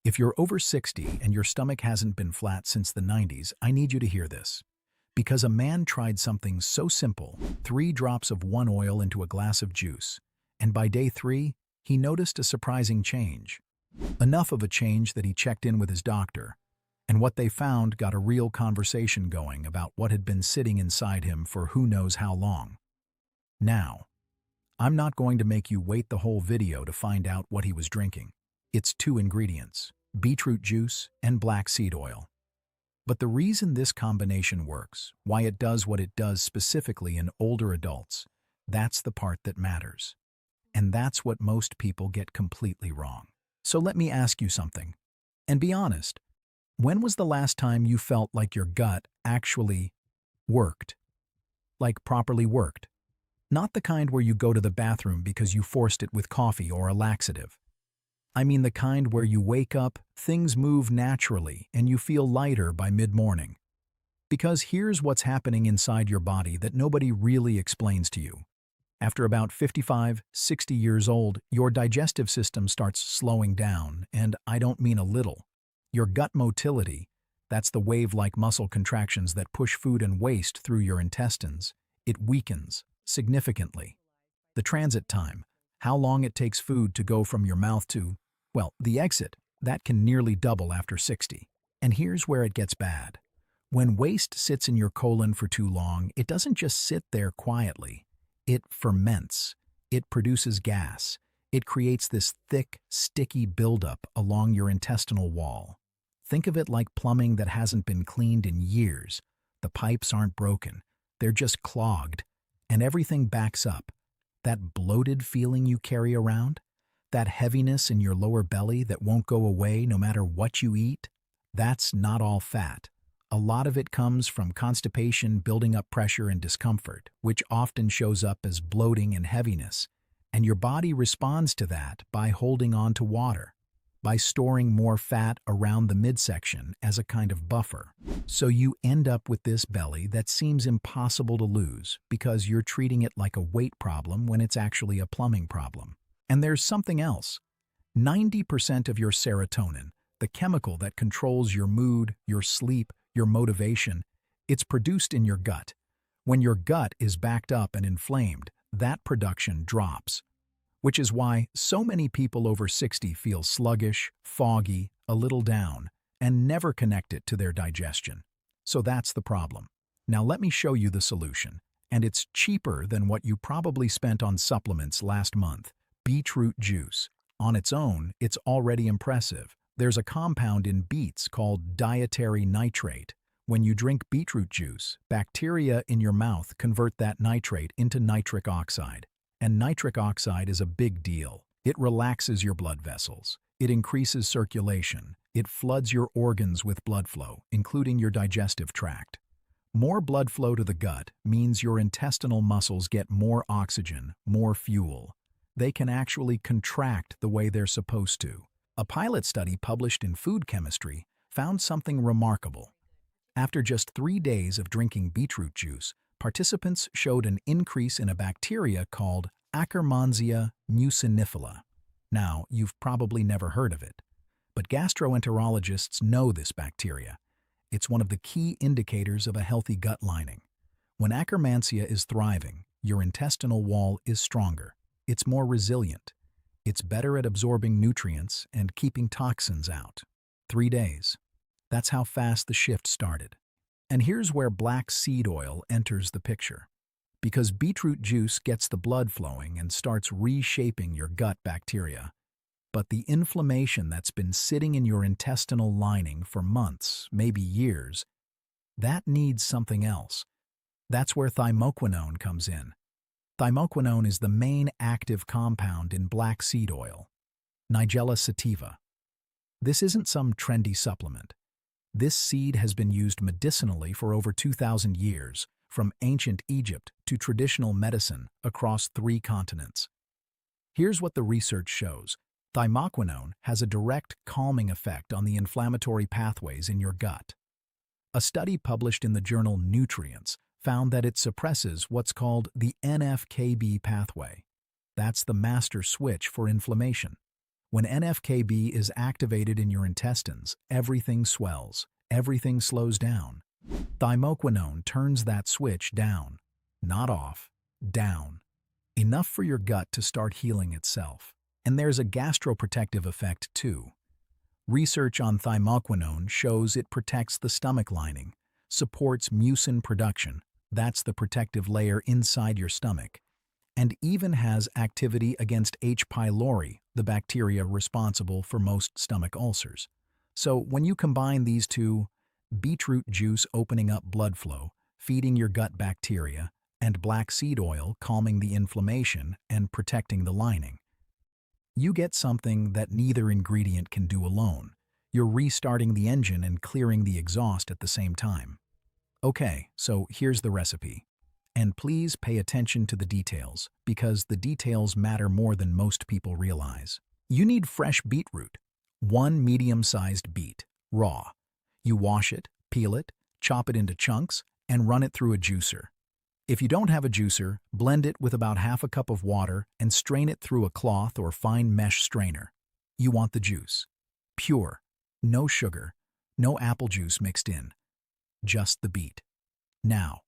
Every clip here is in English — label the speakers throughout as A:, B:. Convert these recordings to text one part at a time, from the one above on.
A: If you're over 60 and your stomach hasn't been flat since the 90s, I need you to hear this. Because a man tried something so simple, 3 drops of one oil into a glass of juice, and by day 3, he noticed a surprising change. Enough of a change that he checked in with his doctor, and what they found got a real conversation going about what had been sitting inside him for who knows how long. Now, I'm not going to make you wait the whole video to find out what he was drinking. It's 2 ingredients, beetroot juice and black seed oil. But the reason this combination works, why it does what it does specifically in older adults, that's the part that matters. And that's what most people get completely wrong. So let me ask you something, and be honest. When was the last time you felt like your gut actually worked? Like properly worked? Not the kind where you go to the bathroom because you forced it with coffee or a laxative. I mean the kind where you wake up, things move naturally, and you feel lighter by mid-morning. Because here's what's happening inside your body that nobody really explains to you. After about 55, 60 years old, your digestive system starts slowing down, and I don't mean a little. Your gut motility, that's the wave-like muscle contractions that push food and waste through your intestines, it weakens significantly. The transit time, how long it takes food to go from your mouth to, well, the exit, that can nearly double after 60. And here's where it gets bad. When waste sits in your colon for too long, it doesn't just sit there quietly. It ferments. It produces gas. It creates this thick, sticky buildup along your intestinal wall. Think of it like plumbing that hasn't been cleaned in years. The pipes aren't broken. They're just clogged. And everything backs up. That bloated feeling you carry around, that heaviness in your lower belly that won't go away no matter what you eat, that's not all fat. A lot of it comes from constipation building up pressure and discomfort, which often shows up as bloating and heaviness. And your body responds to that by holding on to water, by storing more fat around the midsection as a kind of buffer. So you end up with this belly that seems impossible to lose because you're treating it like a weight problem when it's actually a plumbing problem. And there's something else. 90% of your serotonin, the chemical that controls your mood, your sleep, your motivation, it's produced in your gut. When your gut is backed up and inflamed, that production drops. Which is why so many people over 60 feel sluggish, foggy, a little down, and never connect it to their digestion. So that's the problem. Now let me show you the solution. And it's cheaper than what you probably spent on supplements last month. Beetroot juice. On its own, it's already impressive. There's a compound in beets called dietary nitrate. When you drink beetroot juice, bacteria in your mouth convert that nitrate into nitric oxide. And nitric oxide is a big deal. It relaxes your blood vessels. It increases circulation. It floods your organs with blood flow, including your digestive tract. More blood flow to the gut means your intestinal muscles get more oxygen, more fuel. They can actually contract the way they're supposed to. A pilot study published in Food Chemistry found something remarkable. After just 3 days of drinking beetroot juice, participants showed an increase in a bacteria called Akkermansia mucinifila. Now, you've probably never heard of it, but gastroenterologists know this bacteria. It's one of the key indicators of a healthy gut lining. When Akkermansia is thriving, your intestinal wall is stronger. It's more resilient. It's better at absorbing nutrients and keeping toxins out. 3 days. That's how fast the shift started. And here's where black seed oil enters the picture. Because beetroot juice gets the blood flowing and starts reshaping your gut bacteria. But the inflammation that's been sitting in your intestinal lining for months, maybe years, that needs something else. That's where thymoquinone comes in. Thymoquinone is the main active compound in black seed oil, Nigella sativa. This isn't some trendy supplement. This seed has been used medicinally for over 2,000 years, from ancient Egypt to traditional medicine across 3 continents. Here's what the research shows. Thymoquinone has a direct calming effect on the inflammatory pathways in your gut. A study published in the journal Nutrients found that it suppresses what's called the NF-κB pathway. That's the master switch for inflammation. When NFKB is activated in your intestines, everything swells, everything slows down. Thymoquinone turns that switch down, not off, down. Enough for your gut to start healing itself. And there's a gastroprotective effect too. Research on thymoquinone shows it protects the stomach lining, supports mucin production, that's the protective layer inside your stomach, and even has activity against H. pylori, the bacteria responsible for most stomach ulcers. So when you combine these two, beetroot juice opening up blood flow, feeding your gut bacteria, and black seed oil calming the inflammation and protecting the lining, you get something that neither ingredient can do alone. You're restarting the engine and clearing the exhaust at the same time. Okay, so here's the recipe. And please pay attention to the details, because the details matter more than most people realize. You need fresh beetroot. 1 medium-sized beet, raw. You wash it, peel it, chop it into chunks, and run it through a juicer. If you don't have a juicer, blend it with about half a cup of water and strain it through a cloth or fine mesh strainer. You want the juice. Pure. No sugar. No apple juice mixed in. Just the beet. Now,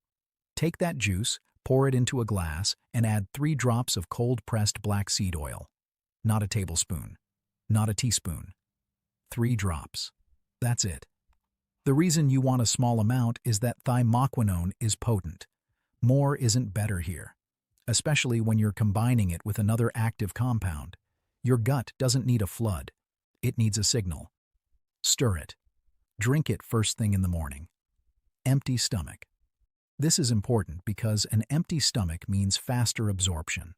A: take that juice, pour it into a glass, and add 3 drops of cold-pressed black seed oil. Not a tablespoon. Not a teaspoon. 3 drops. That's it. The reason you want a small amount is that thymoquinone is potent. More isn't better here, especially when you're combining it with another active compound. Your gut doesn't need a flood. It needs a signal. Stir it. Drink it first thing in the morning. Empty stomach. This is important because an empty stomach means faster absorption.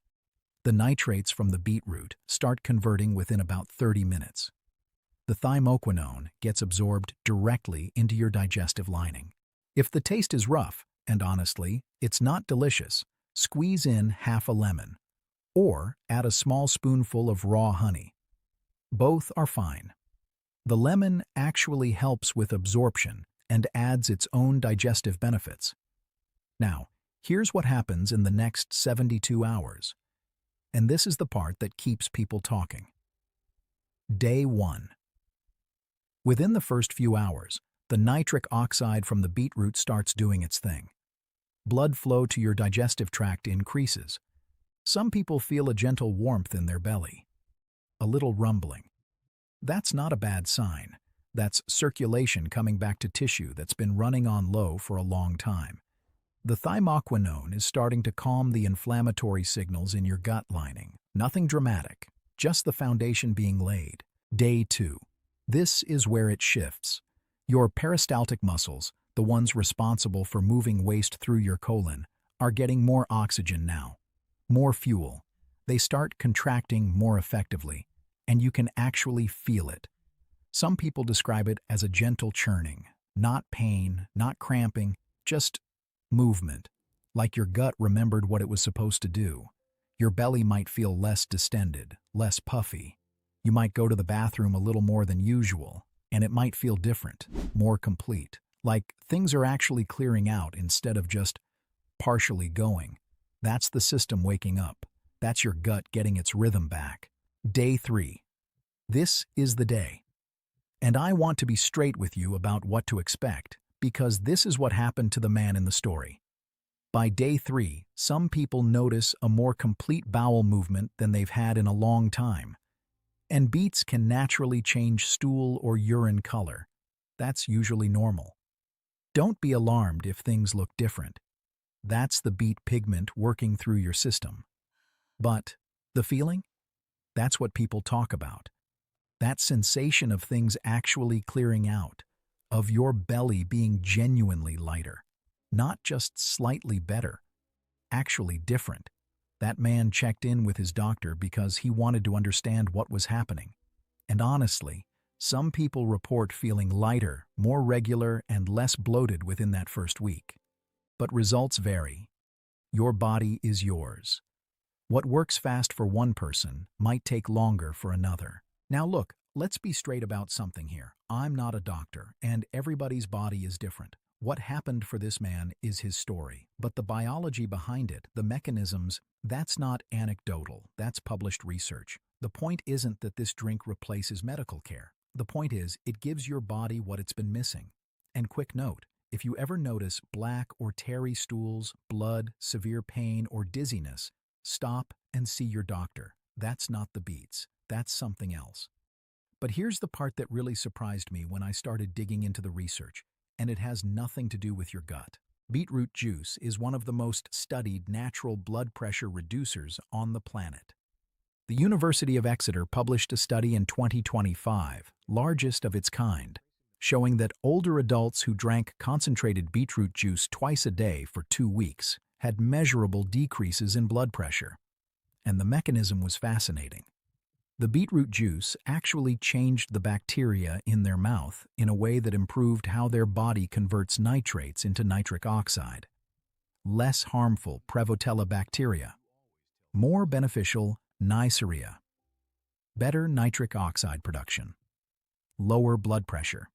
A: The nitrates from the beetroot start converting within about 30 minutes. The thymoquinone gets absorbed directly into your digestive lining. If the taste is rough, and honestly, it's not delicious, squeeze in half a lemon, or add a small spoonful of raw honey. Both are fine. The lemon actually helps with absorption and adds its own digestive benefits. Now, here's what happens in the next 72 hours. And this is the part that keeps people talking. Day 1. Within the first few hours, the nitric oxide from the beetroot starts doing its thing. Blood flow to your digestive tract increases. Some people feel a gentle warmth in their belly. A little rumbling. That's not a bad sign. That's circulation coming back to tissue that's been running on low for a long time. The thymoquinone is starting to calm the inflammatory signals in your gut lining. Nothing dramatic, just the foundation being laid. Day 2. This is where it shifts. Your peristaltic muscles, the ones responsible for moving waste through your colon, are getting more oxygen now. More fuel. They start contracting more effectively, and you can actually feel it. Some people describe it as a gentle churning, not pain, not cramping, just movement, like your gut remembered what it was supposed to do. Your belly might feel less distended, less puffy. You might go to the bathroom a little more than usual, and it might feel different, more complete, like things are actually clearing out instead of just partially going. That's the system waking up. That's your gut getting its rhythm back. Day 3. This is the day. And I want to be straight with you about what to expect, because this is what happened to the man in the story. By day 3, some people notice a more complete bowel movement than they've had in a long time. And beets can naturally change stool or urine color. That's usually normal. Don't be alarmed if things look different. That's the beet pigment working through your system. But the feeling? That's what people talk about. That sensation of things actually clearing out, of your belly being genuinely lighter, not just slightly better, actually different. That man checked in with his doctor because he wanted to understand what was happening. And honestly, some people report feeling lighter, more regular, and less bloated within that first week. But results vary. Your body is yours. What works fast for one person might take longer for another. Now look, let's be straight about something here. I'm not a doctor, and everybody's body is different. What happened for this man is his story, but the biology behind it, the mechanisms, that's not anecdotal, that's published research. The point isn't that this drink replaces medical care. The point is, it gives your body what it's been missing. And quick note, if you ever notice black or tarry stools, blood, severe pain, or dizziness, stop and see your doctor. That's not the beets. That's something else. But here's the part that really surprised me when I started digging into the research, and it has nothing to do with your gut. Beetroot juice is one of the most studied natural blood pressure reducers on the planet. The University of Exeter published a study in 2025, largest of its kind, showing that older adults who drank concentrated beetroot juice twice a day for 2 weeks had measurable decreases in blood pressure. And the mechanism was fascinating. The beetroot juice actually changed the bacteria in their mouth in a way that improved how their body converts nitrates into nitric oxide. Less harmful Prevotella bacteria. More beneficial Neisseria. Better nitric oxide production. Lower blood pressure.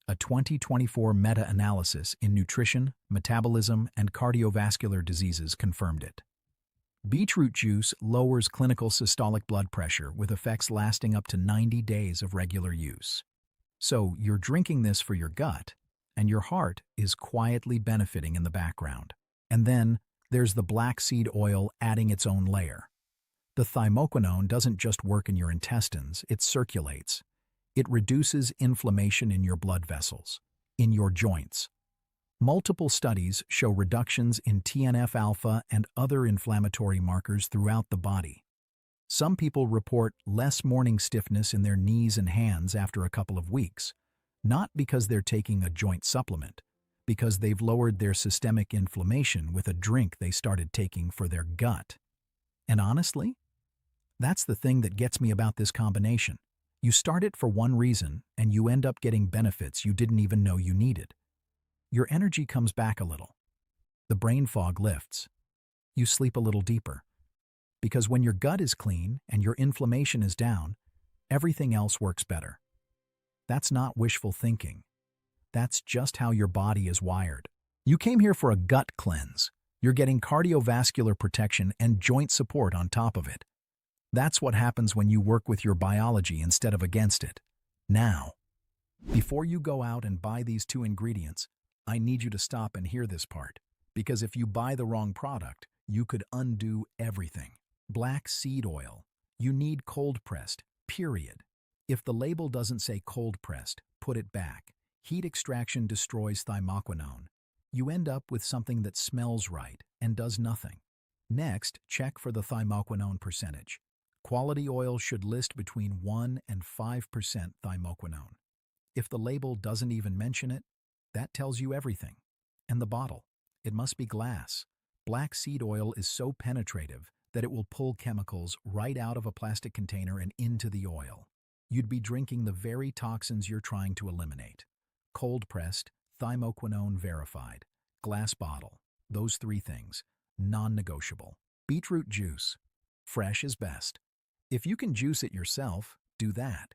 A: A 2024 meta-analysis in Nutrition, Metabolism and Cardiovascular Diseases confirmed it. Beetroot juice lowers clinical systolic blood pressure with effects lasting up to 90 days of regular use. So you're drinking this for your gut, and your heart is quietly benefiting in the background. And then there's the black seed oil adding its own layer. The thymoquinone doesn't just work in your intestines, it circulates. It reduces inflammation in your blood vessels, in your joints. Multiple studies show reductions in TNF-alpha and other inflammatory markers throughout the body. Some people report less morning stiffness in their knees and hands after a couple of weeks, not because they're taking a joint supplement, because they've lowered their systemic inflammation with a drink they started taking for their gut. And honestly, that's the thing that gets me about this combination. You start it for one reason, and you end up getting benefits you didn't even know you needed. Your energy comes back a little. The brain fog lifts. You sleep a little deeper. Because when your gut is clean and your inflammation is down, everything else works better. That's not wishful thinking. That's just how your body is wired. You came here for a gut cleanse. You're getting cardiovascular protection and joint support on top of it. That's what happens when you work with your biology instead of against it. Now, before you go out and buy these 2 ingredients, I need you to stop and hear this part, because if you buy the wrong product, you could undo everything. Black seed oil. You need cold-pressed, period. If the label doesn't say cold-pressed, put it back. Heat extraction destroys thymoquinone. You end up with something that smells right and does nothing. Next, check for the thymoquinone percentage. Quality oil should list between 1 and 5% thymoquinone. If the label doesn't even mention it, that tells you everything. And the bottle. It must be glass. Black seed oil is so penetrative that it will pull chemicals right out of a plastic container and into the oil. You'd be drinking the very toxins you're trying to eliminate. Cold-pressed, thymoquinone verified. Glass bottle. Those 3 things. Non-negotiable. Beetroot juice. Fresh is best. If you can juice it yourself, do that.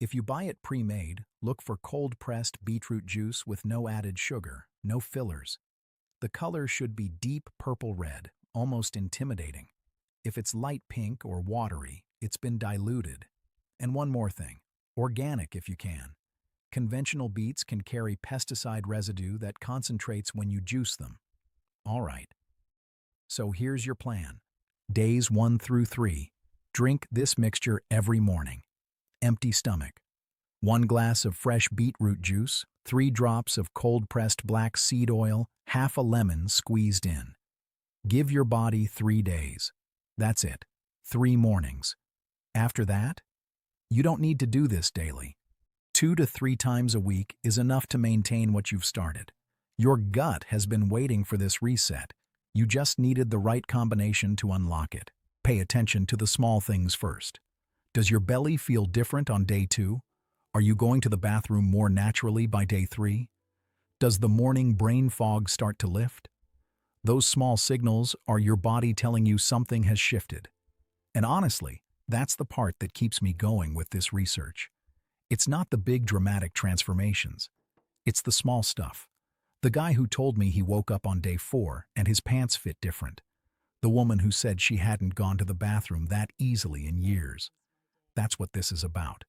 A: If you buy it pre-made, look for cold-pressed beetroot juice with no added sugar, no fillers. The color should be deep purple-red, almost intimidating. If it's light pink or watery, it's been diluted. And one more thing, organic if you can. Conventional beets can carry pesticide residue that concentrates when you juice them. All right. So here's your plan. Days 1 through 3. Drink this mixture every morning. Empty stomach. 1 glass of fresh beetroot juice, 3 drops of cold-pressed black seed oil, half a lemon squeezed in. Give your body 3 days. That's it. 3 mornings. After that, you don't need to do this daily. 2 to 3 times a week is enough to maintain what you've started. Your gut has been waiting for this reset. You just needed the right combination to unlock it. Pay attention to the small things first. Does your belly feel different on day 2? Are you going to the bathroom more naturally by day 3? Does the morning brain fog start to lift? Those small signals are your body telling you something has shifted. And honestly, that's the part that keeps me going with this research. It's not the big dramatic transformations. It's the small stuff. The guy who told me he woke up on day 4 and his pants fit different. The woman who said she hadn't gone to the bathroom that easily in years. That's what this is about.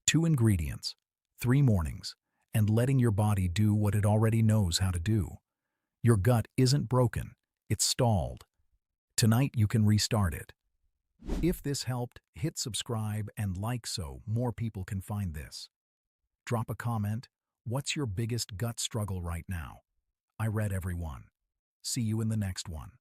A: 2 ingredients, 3 mornings, and letting your body do what it already knows how to do. Your gut isn't broken, it's stalled. Tonight you can restart it. If this helped, hit subscribe and like so more people can find this. Drop a comment. What's your biggest gut struggle right now? I read every one. See you in the next one.